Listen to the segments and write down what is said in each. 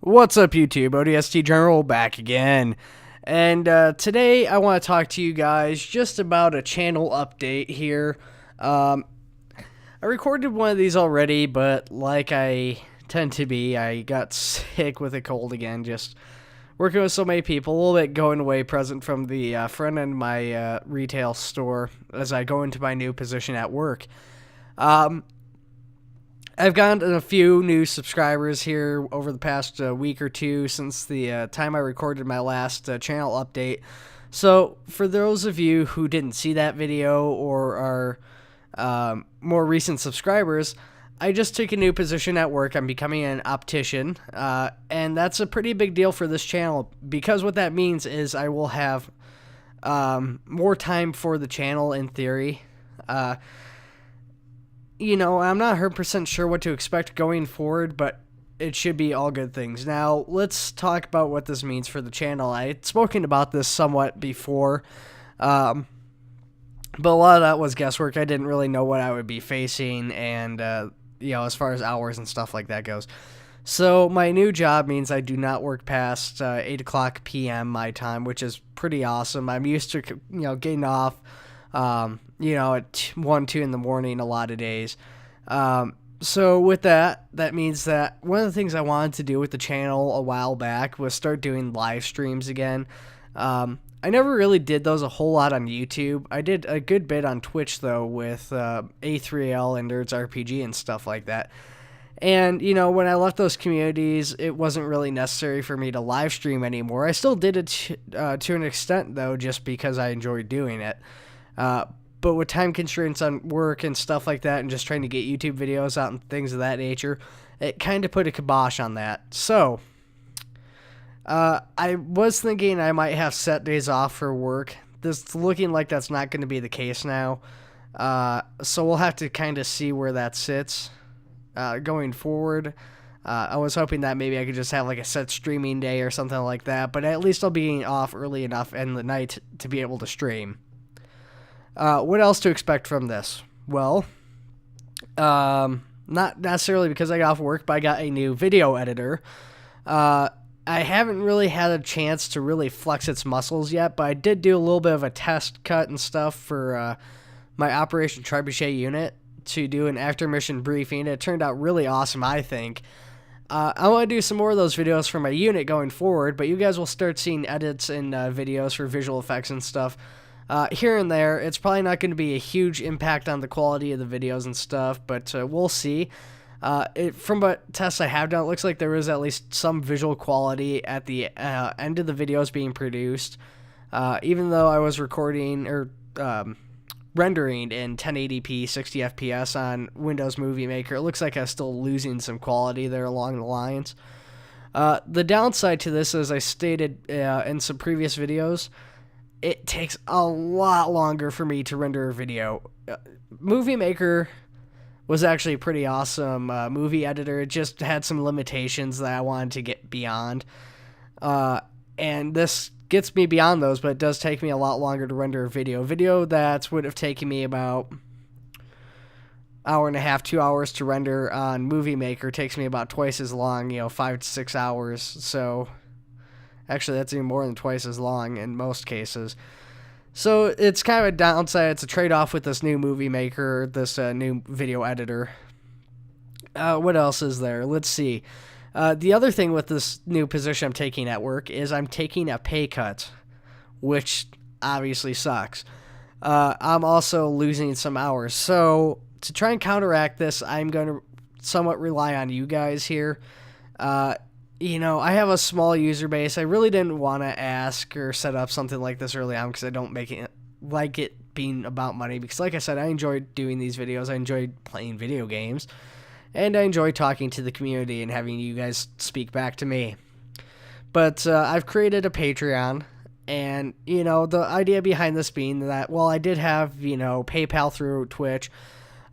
What's up, YouTube? ODST General back again. And today I want to talk to you guys just about a channel update here. I recorded one of these already, but like I tend to be, I got sick with a cold again, just working with so many people, a little bit going away present from the front end of my retail store as I go into my new position at work. I've gotten a few new subscribers here over the past week or two since the time I recorded my last channel update. So for those of you who didn't see that video or are more recent subscribers, I just took a new position at work. I'm becoming an optician, and that's a pretty big deal for this channel because what that means is I will have more time for the channel in theory. I'm not 100% sure what to expect going forward, but it should be all good things. Now, let's talk about what this means for the channel. I had spoken about this somewhat before, but a lot of that was guesswork. I didn't really know what I would be facing, and, as far as hours and stuff like that goes. So, my new job means I do not work past 8 o'clock p.m. my time, which is pretty awesome. I'm used to, getting off at 1, 2 in the morning a lot of days. So with that means that one of the things I wanted to do with the channel a while back was start doing live streams again. I never really did those a whole lot on YouTube. I did a good bit on Twitch, though, with A3PL and Nerds RPG and stuff like that. And, when I left those communities, it wasn't really necessary for me to live stream anymore. I still did it to an extent, though, just because I enjoyed doing it. But with time constraints on work and stuff like that and just trying to get YouTube videos out and things of that nature, it kind of put a kibosh on that. So, I was thinking I might have set days off for work. This looking like that's not going to be the case now. So we'll have to kind of see where that sits going forward. I was hoping that maybe I could just have like a set streaming day or something like that, but at least I'll be off early enough in the night to be able to stream. What else to expect from this? Well, not necessarily because I got off work, but I got a new video editor. I haven't really had a chance to really flex its muscles yet, but I did do a little bit of a test cut and stuff for my Operation Trebuchet unit to do an after-mission briefing. It turned out really awesome, I think. I want to do some more of those videos for my unit going forward, but you guys will start seeing edits and videos for visual effects and stuff here and there. It's probably not going to be a huge impact on the quality of the videos and stuff, but we'll see. From what tests I have done, it looks like there is at least some visual quality at the end of the videos being produced. Even though I was recording or rendering in 1080p 60 FPS on Windows Movie Maker, it looks like I'm still losing some quality there along the lines. The downside to this, as I stated in some previous videos, it takes a lot longer for me to render a video. Movie Maker was actually a pretty awesome movie editor. It just had some limitations that I wanted to get beyond. And this gets me beyond those, but it does take me a lot longer to render a video. Video that would have taken me about hour and a half, 2 hours to render on Movie Maker takes me about twice as long, 5 to 6 hours. So actually, that's even more than twice as long in most cases. So it's kind of a downside. It's a trade-off with this new Movie Maker, this new video editor. What else is there? Let's see. The other thing with this new position I'm taking at work is I'm taking a pay cut, which obviously sucks. I'm also losing some hours. So to try and counteract this, I'm going to somewhat rely on you guys here. I have a small user base. I really didn't want to ask or set up something like this early on because I don't like it being about money. Because like I said, I enjoy doing these videos. I enjoy playing video games. And I enjoy talking to the community and having you guys speak back to me. But I've created a Patreon. And, the idea behind this being that, well, I did have, PayPal through Twitch.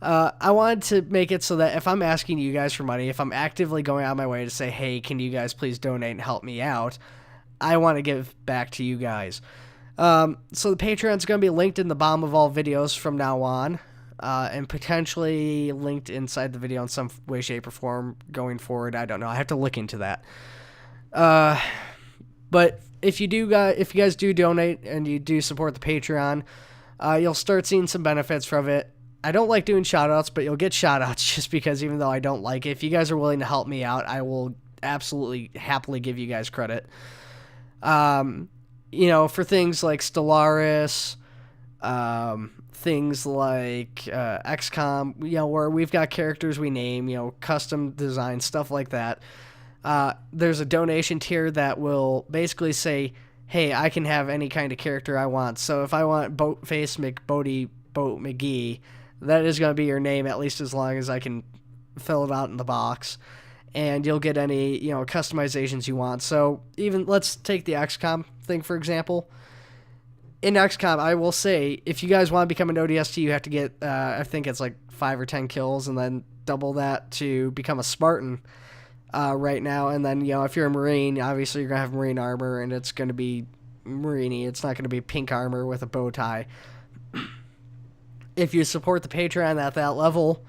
I wanted to make it so that if I'm asking you guys for money, if I'm actively going out of my way to say, hey, can you guys please donate and help me out, I want to give back to you guys. So the Patreon's going to be linked in the bottom of all videos from now on, and potentially linked inside the video in some way, shape, or form going forward. I don't know. I have to look into that. Uh, but if if you guys do donate and you do support the Patreon, you'll start seeing some benefits from it. I don't like doing shoutouts, but you'll get shoutouts just because even though I don't like it, if you guys are willing to help me out, I will absolutely happily give you guys credit. For things like Stellaris, things like XCOM, where we've got characters we name, custom design, stuff like that. There's a donation tier that will basically say, hey, I can have any kind of character I want. So if I want Boatface McBoaty Boat McGee, that is going to be your name, at least as long as I can fill it out in the box. And you'll get any, customizations you want. So even, let's take the XCOM thing, for example. In XCOM, I will say, if you guys want to become an ODST, you have to get, I think it's like 5 or 10 kills, and then double that to become a Spartan right now. And then, if you're a Marine, obviously you're going to have Marine armor, and it's going to be Marine-y. It's not going to be pink armor with a bow tie. If you support the Patreon at that level,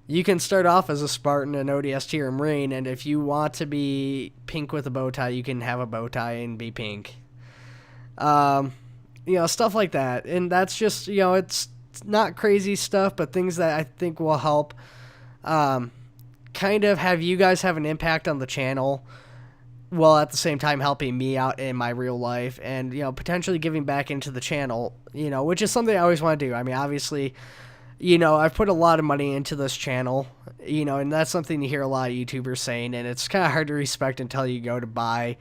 you can start off as a Spartan, an ODST, or a Marine, and if you want to be pink with a bow tie, you can have a bow tie and be pink. Stuff like that. And that's just, it's not crazy stuff, but things that I think will help kind of have you guys have an impact on the channel while at the same time helping me out in my real life and, potentially giving back into the channel, which is something I always want to do. I mean, obviously, I've put a lot of money into this channel, and that's something you hear a lot of YouTubers saying, and it's kind of hard to respect until you go to buy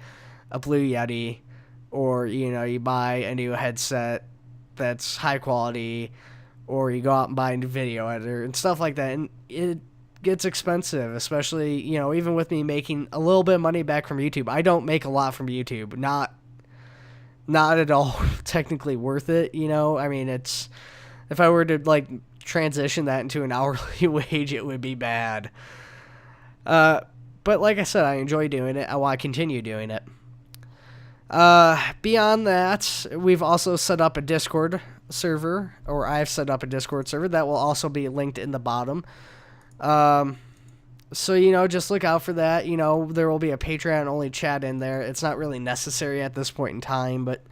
a Blue Yeti or, you buy a new headset that's high quality, or you go out and buy a new video editor and stuff like that. And it gets expensive, especially, even with me making a little bit of money back from YouTube. I don't make a lot from YouTube. Not at all technically worth it, I mean, it's, if I were to, transition that into an hourly wage, it would be bad. But like I said, I enjoy doing it. I want to continue doing it. Beyond that, we've also set up a Discord server, or I've set up a Discord server that will also be linked in the bottom. So, just look out for that. There will be a Patreon-only chat in there. It's not really necessary at this point in time, but,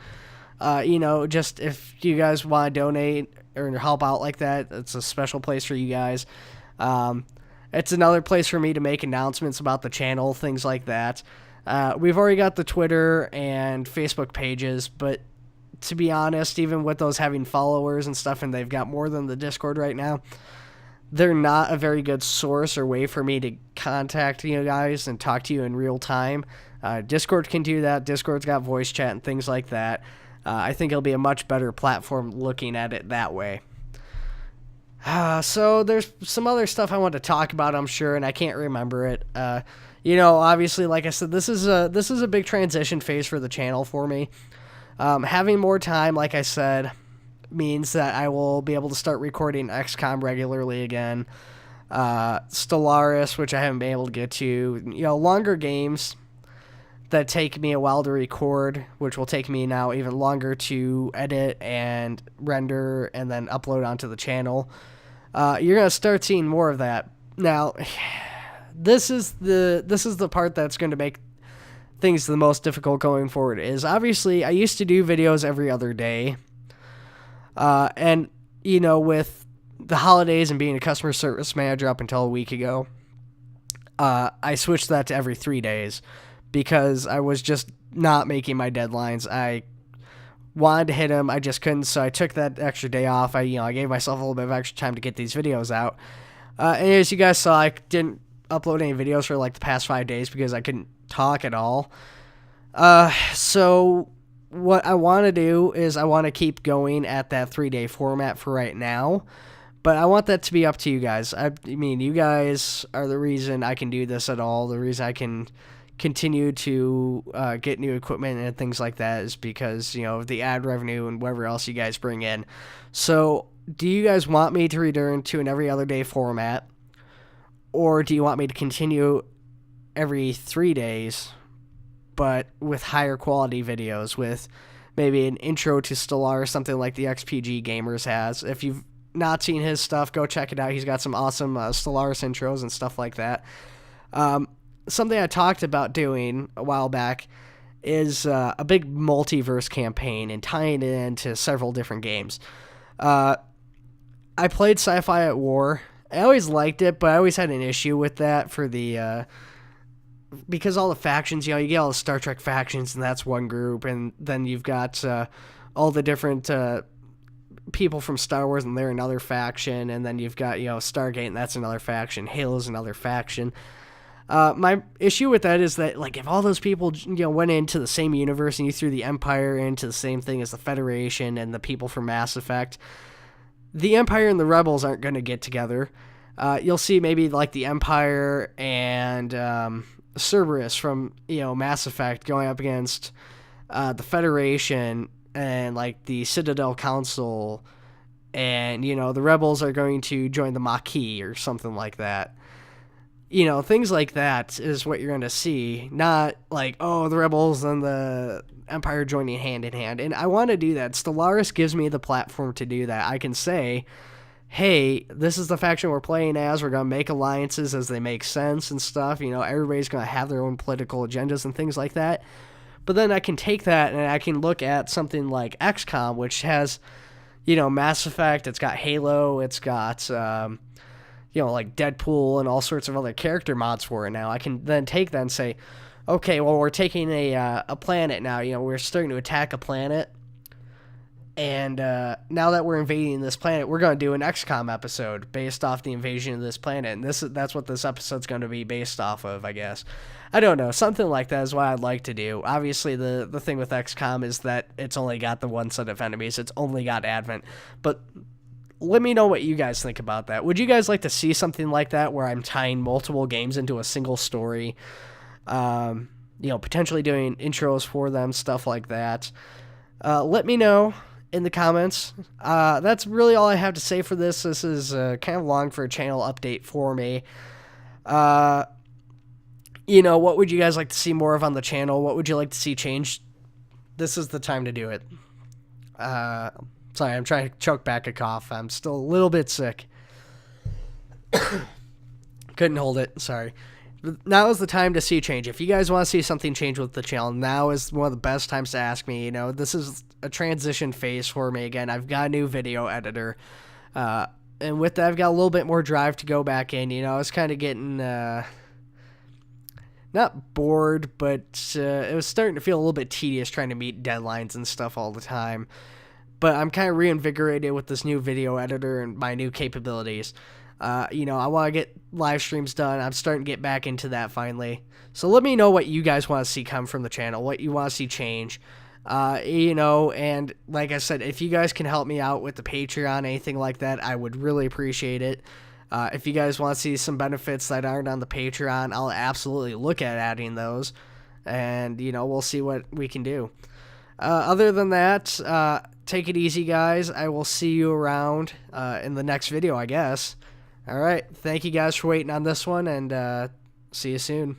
just if you guys want to donate or help out like that, it's a special place for you guys. It's another place for me to make announcements about the channel, things like that. We've already got the Twitter and Facebook pages, but to be honest, even with those having followers and stuff, and they've got more than the Discord right now, they're not a very good source or way for me to contact you guys and talk to you in real time. Discord can do that. Discord's got voice chat and things like that. I think it'll be a much better platform looking at it that way. So there's some other stuff I want to talk about, I'm sure, and I can't remember it. Obviously, like I said, this is a big transition phase for the channel for me. Having more time, like I said, means that I will be able to start recording XCOM regularly again. Stellaris, which I haven't been able to get to. Longer games that take me a while to record, which will take me now even longer to edit and render and then upload onto the channel. You're gonna start seeing more of that. Now, this is the part that's going to make things the most difficult going forward. Is obviously I used to do videos every other day. And, with the holidays and being a customer service manager up until a week ago, I switched that to every 3 days because I was just not making my deadlines. I wanted to hit them. I just couldn't. So I took that extra day off. I gave myself a little bit of extra time to get these videos out. And as you guys saw, I didn't upload any videos for the past 5 days because I couldn't talk at all. So what I want to do is I want to keep going at that 3-day format for right now, but I want that to be up to you guys. I mean, you guys are the reason I can do this at all. The reason I can continue to get new equipment and things like that is because, the ad revenue and whatever else you guys bring in. So do you guys want me to return to an every other day format, or do you want me to continue every 3 days but with higher quality videos, with maybe an intro to Stellar or something like the XPG Gamers has? If you've not seen his stuff, go check it out. He's got some awesome Stellaris intros and stuff like that. something I talked about doing a while back is a big multiverse campaign and tying it into several different games. I played Sci-Fi at War. I always liked it, but I always had an issue with that for the because all the factions, you get all the Star Trek factions, and that's one group, and then you've got all the different people from Star Wars, and they're another faction, and then you've got Stargate, and that's another faction. Halo's another faction. My issue with that is that, like, if all those people went into the same universe and you threw the Empire into the same thing as the Federation and the people from Mass Effect, the Empire and the Rebels aren't going to get together. You'll see maybe like the Empire and Cerberus from Mass Effect going up against the Federation and like the Citadel Council, and the Rebels are going to join the Maquis or something like that. Things like that is what you're going to see, not like, oh, the Rebels and the Empire joining hand in hand. And I want to do that. Stellaris gives me the platform to do that. I can say, hey, this is the faction we're playing as. We're going to make alliances as they make sense and stuff. Everybody's going to have their own political agendas and things like that. But then I can take that and I can look at something like XCOM, which has, Mass Effect. It's got Halo. It's got, like Deadpool and all sorts of other character mods for it now. I can then take that and say, okay, well, we're taking a planet now. We're starting to attack a planet. And now that we're invading this planet, we're going to do an XCOM episode based off the invasion of this planet. And that's what this episode's going to be based off of, I guess. I don't know. Something like that is what I'd like to do. Obviously, the thing with XCOM is that it's only got the one set of enemies. It's only got Advent. But let me know what you guys think about that. Would you guys like to see something like that where I'm tying multiple games into a single story? Potentially doing intros for them, stuff like that. Let me know in the comments. That's really all I have to say for this. This is kind of long for a channel update for me. What would you guys like to see more of on the channel? What would you like to see changed? This is the time to do it. Sorry, I'm trying to choke back a cough. I'm still a little bit sick. Couldn't hold it. Sorry. Now is the time to see change. If you guys want to see something change with the channel, now is one of the best times to ask me. This is a transition phase for me. Again, I've got a new video editor. And with that, I've got a little bit more drive to go back in. I was kind of getting, not bored, but it was starting to feel a little bit tedious trying to meet deadlines and stuff all the time. But I'm kind of reinvigorated with this new video editor and my new capabilities. I want to get live streams done. I'm starting to get back into that finally. So let me know what you guys want to see come from the channel, what you want to see change. And like I said, if you guys can help me out with the Patreon, anything like that, I would really appreciate it. If you guys want to see some benefits that aren't on the Patreon, I'll absolutely look at adding those. And, we'll see what we can do. Other than that, take it easy, guys. I will see you around in the next video, I guess. All right. Thank you guys for waiting on this one, and see you soon.